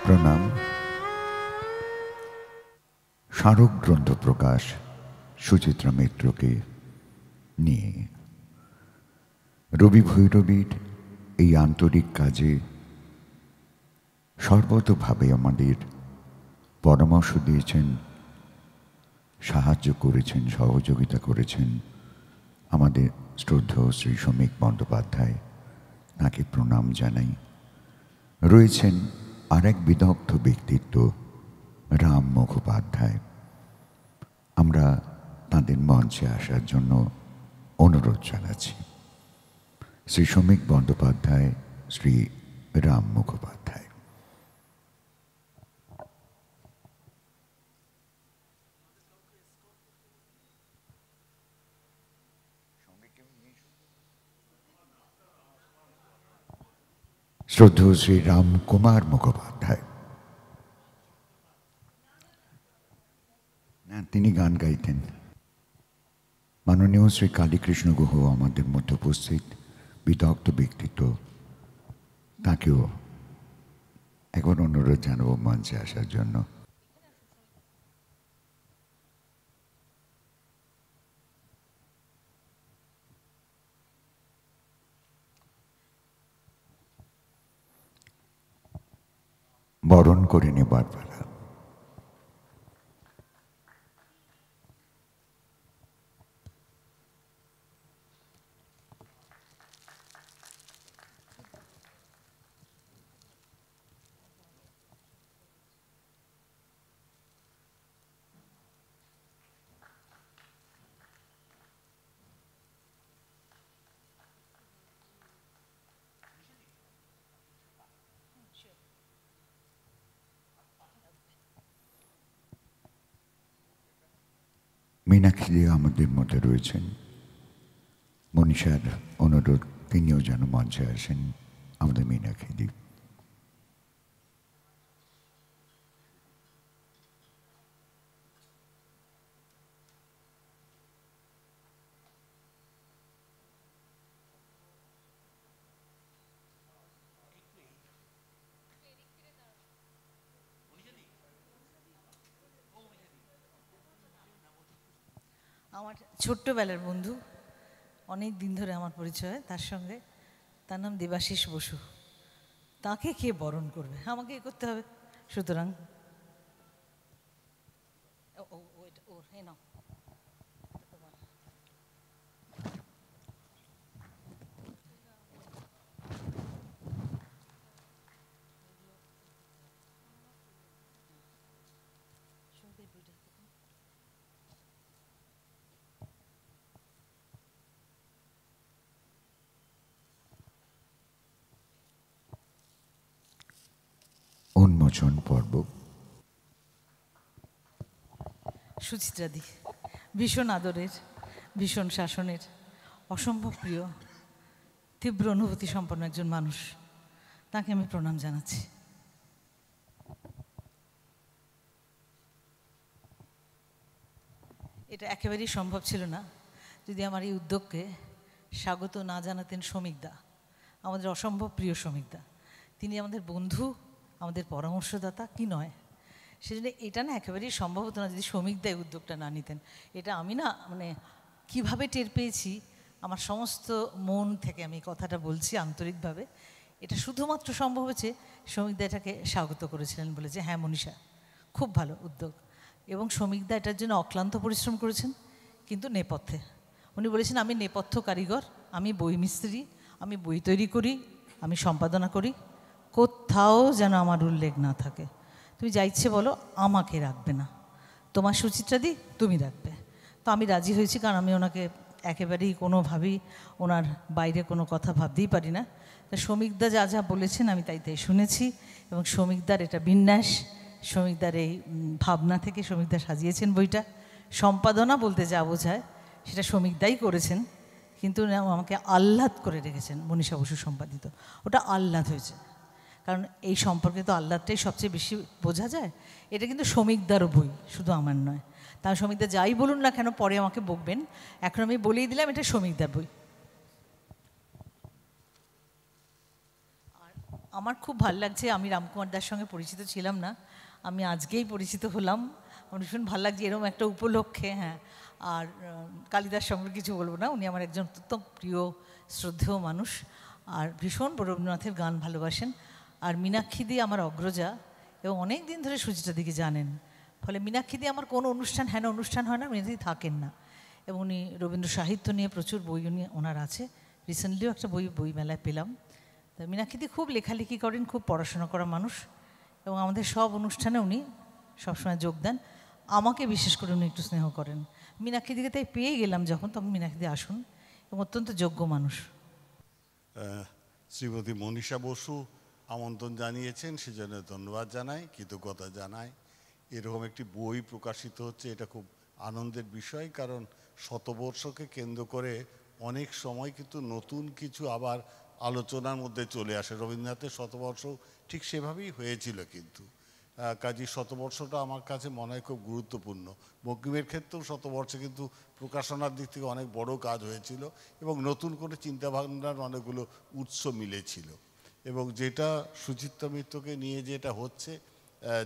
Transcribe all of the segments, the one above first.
প্রণাম। স্মারক গ্রন্থ প্রকাশ সুচিত্রা মিত্রকে নিয়ে রবি ভৈরবীর এই আন্তরিক কাজে সর্বতোভাবে আমাদের পরামর্শ দিয়েছেন, সাহায্য করেছেন, সহযোগিতা করেছেন আমাদের শ্রদ্ধেয় শ্রী শ্রমিক বন্দ্যোপাধ্যায়। তাকে প্রণাম জানাই। রয়েছেন আরেক বিদগ্ধ ব্যক্তিত্ব রাম মুখোপাধ্যায়। আমরা তাদের মঞ্চে আসার জন্য অনুরোধ জানাচ্ছি। শ্রী শ্রমিক বন্দ্যোপাধ্যায়, শ্রী রাম মুখোপাধ্যায়। শ্রদ্ধেয় শ্রী রাম কুমার মুখোপাধ্যায়। তিনি গান গাইতেন। মাননীয় শ্রী কালীকৃষ্ণ গুহ আমাদের মধ্যে উপস্থিত, বিদগ্ধ ব্যক্তিত্ব। তাকেও একবার অনুরোধ জানাবো মঞ্চে আসার জন্য। বরণ করে নেবার পালা। মীনাক্ষী আমাদের মধ্যে রয়েছেন। মনীষার অনুরোধ তিনিও যেন মঞ্চে আসেন। আমাদের মীনাক্ষী দি। আমার ছোট্টবেলার বন্ধু, অনেক দিন ধরে আমার পরিচয় তার সঙ্গে। তার নাম দেবাশিস বসু। তাকে কে বরণ করবে? আমাকে করতে হবে। সুতরাং উন্মোচন পর্ব। সুচিত্রাদি ভীষণ আদরের, ভীষণ শাসনের, অসম্ভব প্রিয়, তীব্র অনুভূতি সম্পন্ন একজন মানুষ। তাকে আমি প্রণাম জানাচ্ছি। এটা একেবারেই সম্ভব ছিল না যদি আমার এই উদ্যোগকে স্বাগত না জানাতেন শ্রমিকদা, আমাদের অসম্ভব প্রিয় শ্রমিকদা। তিনি আমাদের বন্ধু, আমাদের পরামর্শদাতা, কি নয়? সেজন্য এটা না একেবারেই সম্ভব হতো না যদি শ্রমিকদা এই উদ্যোগটা না নিতেন। এটা আমি না কীভাবে টের পেয়েছি, আমার সমস্ত মন থেকে আমি কথাটা বলছি আন্তরিকভাবে। এটা শুধুমাত্র সম্ভব হয়েছে শ্রমিকদা এটাকে স্বাগত করেছিলেন বলে, যে হ্যাঁ মনীষা, খুব ভালো উদ্যোগ। এবং শ্রমিকদা এটার জন্য অক্লান্ত পরিশ্রম করেছেন, কিন্তু নেপথ্যে। উনি বলেছেন, আমি নেপথ্য কারিগর, আমি বই মিস্ত্রি, আমি বই তৈরি করি, আমি সম্পাদনা করি, কোথাও যেন আমার উল্লেখ না থাকে। তুমি যা ইচ্ছে বলো, আমাকে রাখবে না। তোমার সুচিত্রাদি তুমি রাখবে। তো আমি রাজি হয়েছি, কারণ আমি ওনাকে একেবারেই কোনোভাবেই ওনার বাইরে কোনো কথা ভাবতেই পারি না। তা শ্রমিকদা যা যা বলেছেন আমি তাই তাই শুনেছি, এবং শ্রমিকদার এটা বিন্যাস, শ্রমিকদার এই ভাবনা থেকে শ্রমিকদা সাজিয়েছেন বইটা। সম্পাদনা বলতে যা বোঝায় সেটা শ্রমিকদাই করেছেন, কিন্তু আমাকে আহ্লাদ করে রেখেছেন। মনীষা বসু সম্পাদিত, ওটা আহ্লাদ হয়েছে, কারণ এই সম্পর্কে তো আহ্লাদটাই সবচেয়ে বেশি বোঝা যায়। এটা কিন্তু শ্রমিকদারও বই, শুধু আমার নয়। তা শ্রমিকদা যাই বলুন না কেন, পরে আমাকে বকবেন, এখন আমি বলেই দিলাম এটা শ্রমিকদার বই। আর আমার খুব ভালো লাগছে, আমি রামকুমার দার সঙ্গে পরিচিত ছিলাম না, আমি আজকেই পরিচিত হলাম। আমার ভীষণ ভালো লাগছে এরকম একটা উপলক্ষে। হ্যাঁ, আর কালিদাস সম্পর্কে কিছু বলবো না, উনি আমার একজন অত্যন্ত প্রিয় শ্রদ্ধেয় মানুষ, আর ভীষণ রবীন্দ্রনাথের গান ভালোবাসেন। আর মীনাক্ষীদি আমার অগ্রজা, এবং অনেক দিন ধরে সুচিত্রা দিকে জানেন, ফলে মীনাক্ষীদি আমার কোনো অনুষ্ঠান অনুষ্ঠান হয় না মীনাক্ষী থাকেন না। এবং উনি রবীন্দ্র সাহিত্য নিয়ে প্রচুর বই ওনার আছে, রিসেন্টলিও একটা বই মেলায় পেলাম। তা মীনাক্ষীদি খুব লেখালেখি করেন, খুব পড়াশোনা করা মানুষ, এবং আমাদের সব অনুষ্ঠানে উনি সবসময় যোগ দেন। আমাকে বিশেষ করে উনি একটু স্নেহ করেন। মীনাক্ষীদিকে তাই পেয়ে গেলাম যখন, তখন মীনাক্ষীদি আসুন, এবং অত্যন্ত যোগ্য মানুষ। শ্রীমতী মনীষা বসু আমন্ত্রণ জানিয়েছেন, সেজন্য ধন্যবাদ জানাই, কৃতজ্ঞতা জানাই। এরকম একটি বই প্রকাশিত হচ্ছে, এটা খুব আনন্দের বিষয়, কারণ শতবর্ষকে কেন্দ্র করে অনেক সময় কিন্তু নতুন কিছু আবার আলোচনার মধ্যে চলে আসে। রবীন্দ্রনাথের শতবর্ষ ঠিক সেভাবেই হয়েছিল, কিন্তু কাজী শতবর্ষটা আমার কাছে মনে হয় খুব গুরুত্বপূর্ণ। বঙ্কিমের ক্ষেত্রেও শতবর্ষে কিন্তু প্রকাশনার দিক থেকে অনেক বড় কাজ হয়েছিল, এবং নতুন করে চিন্তাভাবনার অনেকগুলো উৎস মিলেছিল। এবং যেটা সুচিত্রা মিত্রকে নিয়ে যেটা হচ্ছে,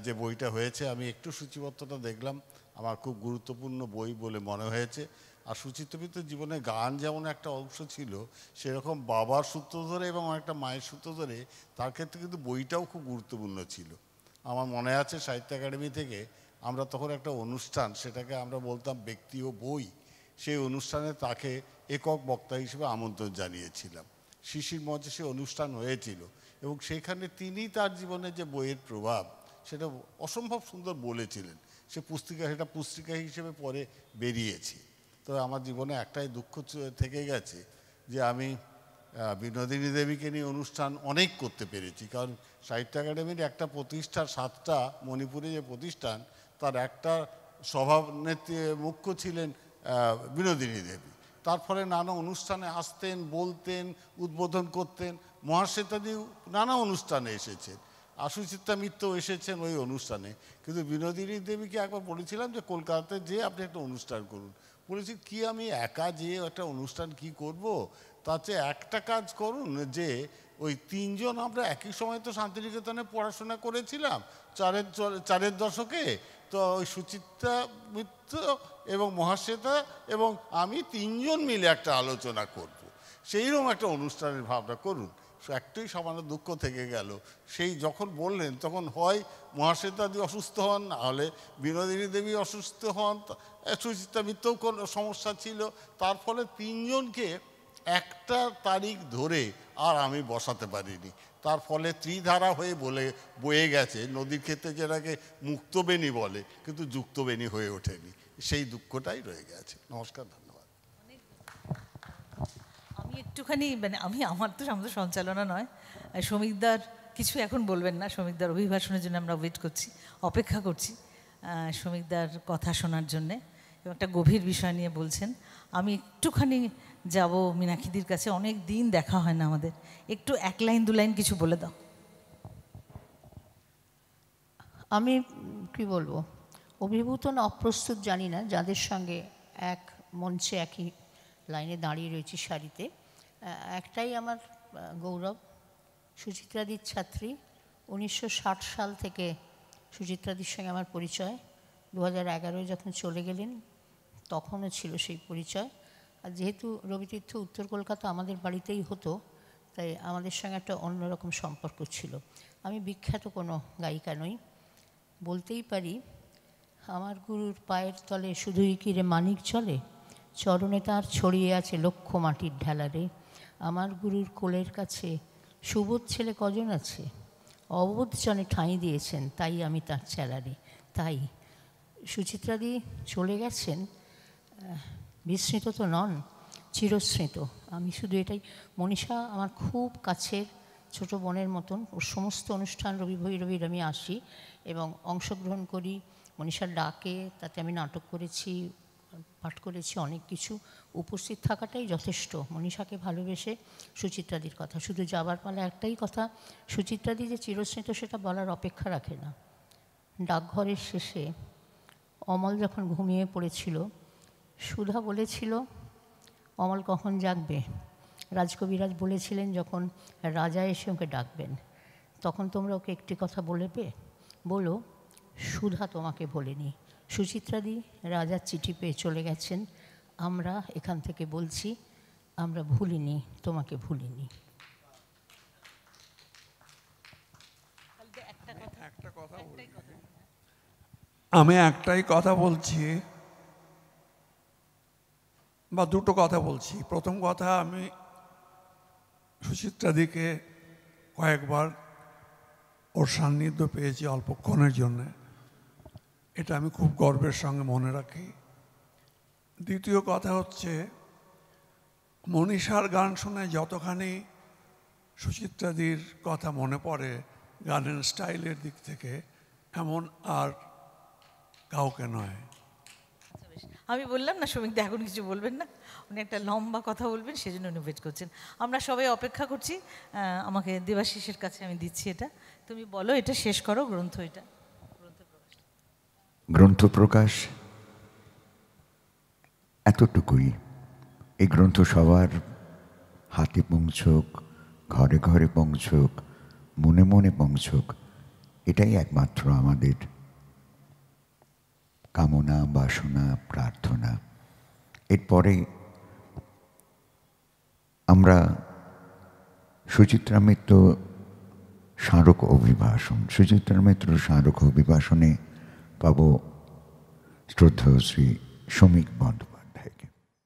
যে বইটা হয়েছে, আমি একটু সূচিপত্রটা দেখলাম, আমার খুব গুরুত্বপূর্ণ বই বলে মনে হয়েছে। আর সুচিত্রা মিত্রের জীবনে গান যেমন একটা অংশ ছিল, সেরকম বাবার সূত্র ধরে এবং একটা মায়ের সূত্র ধরে তার ক্ষেত্রে কিন্তু বইটাও খুব গুরুত্বপূর্ণ ছিল। আমার মনে আছে সাহিত্য একাডেমি থেকে আমরা তখন একটা অনুষ্ঠান, সেটাকে আমরা বলতাম ব্যক্তি ও বই, সেই অনুষ্ঠানে তাকে একক বক্তা হিসেবে আমন্ত্রণ জানিয়েছিলাম। শিশির মঞ্চে সে অনুষ্ঠান হয়েছিল, এবং সেখানে তিনি তার জীবনে যে বইয়ের প্রভাব, সেটা অসম্ভব সুন্দর বলেছিলেন। সেটা পুস্তিকা হিসেবে পরে বেরিয়েছে। তো আমার জীবনে একটাই দুঃখ থেকে গেছে, যে আমি বিনোদিনী দেবীকে নিয়ে অনুষ্ঠান অনেক করতে পেরেছি, কারণ সাহিত্য একাডেমির একটা প্রতিষ্ঠান, 7টা মণিপুরে যে প্রতিষ্ঠান, তার একটা সভানেত্রী মুখ্য ছিলেন বিনোদিনী দেবী। তার ফলে নানা অনুষ্ঠানে আসতেন, বলতেন, উদ্বোধন করতেন। মহাশ্বেতাদিও নানা অনুষ্ঠানে এসেছেন, সুচিত্রা মিত্র এসেছেন ওই অনুষ্ঠানে। কিন্তু বিনোদিনী দেবীকে একবার বলেছিলাম যে কলকাতাতে যেয়ে আপনি একটা অনুষ্ঠান করুন। বলেছি কি আমি একা যেয়ে একটা অনুষ্ঠান কি করব, তার চেয়ে একটা কাজ করুন, যে ওই 3জন আমরা একই সময় তো শান্তিনিকেতনে পড়াশোনা করেছিলাম চারের দশকে, তো ওই সুচিত্রা মিত্র এবং মহাশ্বেতা এবং আমি 3জন মিলে একটা আলোচনা করব, সেইরকম একটা অনুষ্ঠানের ভাবনা করুন। একটাই সামান্য দুঃখ থেকে গেল, সেই যখন বললেন তখন হয় মহাশ্বেতাদি অসুস্থ হন, নাহলে বিনোদিনী দেবী অসুস্থ হন, সুচিত্রা মিত্রও কোনো সমস্যা ছিল। তার ফলে 3জনকে একটা তারিখ ধরে আর আমি বসাতে পারিনি। তার ফলে ত্রিধারা হয়ে বয়ে গেছে, নদীর ক্ষেত্রে যেটাকে মুক্তবেণী বলে, কিন্তু যুক্তবেণী হয়ে ওঠেনি। সেই দুঃখটাই রয়ে গেছে। নমস্কার, ধন্যবাদ। আমি একটুখানি আমার তো সঞ্চালনা নয়, শ্রমিকদার কিছু এখন বলবেন না, শ্রমিকদার অভিভাষণের জন্য আমরা ওয়েট করছি, অপেক্ষা করছি শ্রমিকদার কথা শোনার জন্যে, এবং একটা গভীর বিষয় নিয়ে বলছেন। আমি একটুখানি যাব মীনাক্ষীদির কাছে, অনেক দিন দেখা হয় না আমাদের, একটু 1 লাইন 2 লাইন কিছু বলে দাও। আমি কি বলবো, অভিভূত না অপ্রস্তুত জানি না, যাদের সঙ্গে এক মঞ্চে একই লাইনে দাঁড়িয়ে রয়েছি সারিতে, একটাই আমার গৌরব, সুচিত্রাদির ছাত্রী। 1960 সাল থেকে সুচিত্রাদির সঙ্গে আমার পরিচয়। 2011 যখন চলে গেলেন তখনও ছিল সেই পরিচয়। আর যেহেতু রবিতীর্থ উত্তর কলকাতা আমাদের বাড়িতেই হতো, তাই আমাদের সঙ্গে একটা অন্যরকম সম্পর্ক ছিল। আমি বিখ্যাত কোনো গায়িকা নই, বলতেই পারি আমার গুরুর পায়ের তলে শুধুই কি রে মানিক চলে, চরণে তার ছড়িয়ে আছে লক্ষ মাটির ঢেলারে। আমার গুরুর কোলের কাছে সুবোধ ছেলে কজন আছে, অবোধ জনে ঠাঁই দিয়েছেন, তাই আমি তার চেলারে। তাই সুচিত্রাদি চলে গেছেন, বিস্মৃত তো নন, চিরস্মৃত। আমি শুধু এটাই, মনীষা আমার খুব কাছের ছোট বোনের মতন, ওর সমস্ত অনুষ্ঠান রবি ভৈরবীর আমি আসি এবং অংশগ্রহণ করি। মনীষার ডাকে, তাতে আমি নাটক করেছি, পাঠ করেছি, অনেক কিছু। উপস্থিত থাকাটাই যথেষ্ট। মনীষাকে ভালোবেসে সুচিত্রাদির কথা, শুধু যাবার পালা একটাই কথা, সুচিত্রাদি যে চিরস্মৃত সেটা বলার অপেক্ষা রাখে না। ডাকঘরের শেষে অমল যখন ঘুমিয়ে পড়েছিল, সুধা বলেছিল অমল কখন জাগবে। রাজকবিরাজ বলেছিলেন যখন রাজা এসে ওকে ডাকবেন। তখন তোমরা ওকে একটি কথা বলবে, বলো সুধা তোমাকে বলেনি, সুচিত্রাদি রাজার চিঠি পেয়ে চলে গেছেন, আমরা এখান থেকে বলছি আমরা ভুলিনি, তোমাকে ভুলিনি। আমি একটাই কথা বলছি, বা দুটো কথা বলছি। প্রথম কথা, আমি সুচিত্রাদিকে কয়েকবার ওর সান্নিধ্য পেয়েছি অল্পক্ষণের জন্যে, এটা আমি খুব গর্বের সঙ্গে মনে রাখি। দ্বিতীয় কথা হচ্ছে, মনীষার গান শুনে যতখানি সুচিত্রাদির কথা মনে পড়ে গানের স্টাইলের দিক থেকে, এমন আর কাউকে নয়। আমি বললাম না শ্রমিকদা এখন কিছু বলবেন না, উনি একটা লম্বা কথা বলবেন, সেজন্য উনি ওয়েট করছেন। আমরা সবাই অপেক্ষা করছি। আমাকে দেবাশিসের কাছে আমি দিচ্ছি এটা, তুমি বলো, এটা শেষ করো গ্রন্থ। এটা গ্রন্থ প্রকাশ এতটুকুই। এই গ্রন্থ সবার হাতে পৌঁছুক, ঘরে ঘরে পৌঁছুক, মনে মনে পৌঁছুক, এটাই একমাত্র আমাদের কামনা, বাসনা, প্রার্থনা। এরপরে আমরা সুচিত্রা মিত্র স্মারক অভিভাষণ, সুচিত্রা মিত্র স্মারক অভিভাষণে পাব শ্রদ্ধেয় শ্রী শ্রমিক বন্দ্যোপাধ্যায়।